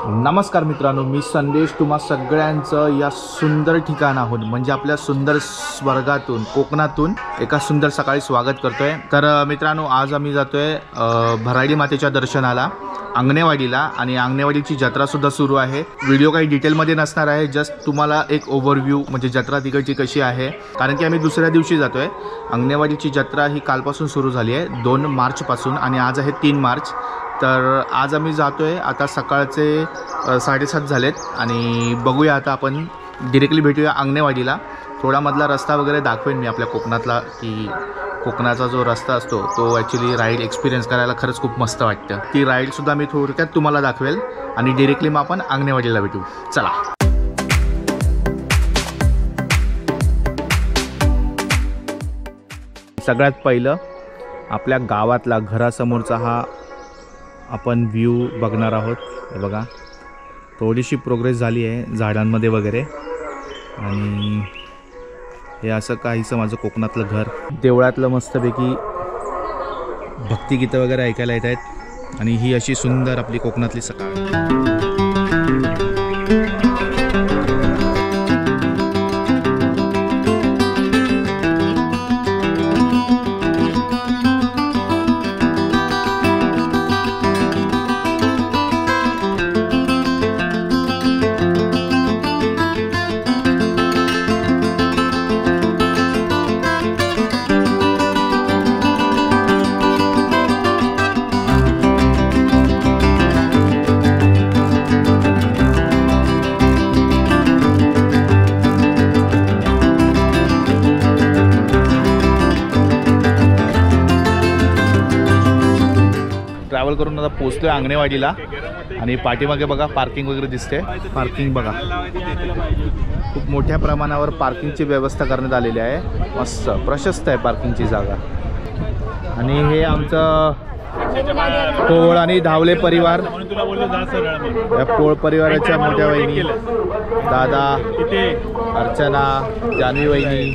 नमस्कार मित्रांनो, मी संदेश तुम्हा सगळ्यांचं या सुंदर ठिकाणाहून म्हणजे आपल्या सुंदर स्वर्गातून कोकणातून एका सुंदर सकाळी स्वागत करतोय। तर मित्रांनो, आज आम्ही जातोय भराडी मातेच्या दर्शनाला अंगणेवाडीला आणि अंगणेवाडीची जत्रा सुद्धा सुरू आहे। व्हिडिओ काही डिटेलमध्ये नसणार आहे, जस्ट तुम्हाला एक ओव्हरव्ह्यू म्हणजे जत्रा तिकडची कशी आहे, कारण की आम्ही दुसऱ्या दिवशी जातोय। अंगणेवाडीची जत्रा ही कालपासून सुरू झाली आहे 2 मार्चपासून आणि आज आहे 3 मार्च। तर आज आम्ही जातोय, आता सकाळचे 7:30 झालेत आणि बघूया आता आपण डिरेक्टली भेटूया अंगणेवाडीला। थोडा मधला रस्ता वगैरे दाखवेन मी आपल्या कोकणातला, की कोकणाचा जो रस्ता असतो तो ॲक्च्युली राईड एक्सपिरियन्स करायला खरंच खूप मस्त वाटतं। ती राईडसुद्धा मी थोडक्यात तुम्हाला दाखवेल आणि डिरेक्टली मग आपण अंगणेवाडीला भेटू। चला, सगळ्यात पहिलं आपल्या गावातला घरासमोरचा हा आपण व्ह्यू बघणार आहोत। हे बघा, थोडीशी प्रोग्रेस झाली आहे झाडांमध्ये वगैरे आणि हे असं काहीसं माझं कोकणातलं घर। देवळातलं मस्तपैकी भक्तिगीतं वगैरे ऐकायला येत आहेत आणि ही अशी सुंदर आपली कोकणातली सकाळ। ट्रॅव्हल करून आता पोहोचतोय अंगणेवाडीला आणि पाठीमागे बघा पार्किंग वगैरे दिसते। पार्किंग बघा, खूप मोठ्या प्रमाणावर पार्किंगची व्यवस्था करण्यात आलेली आहे। मस्त प्रशस्त आहे पार्किंगची जागा। आणि हे आमचं पोळ आणि धावले परिवार, या पोळ परिवाराच्या मोठ्या वहिनी, दादा, अर्चना, जानवी वहिनी।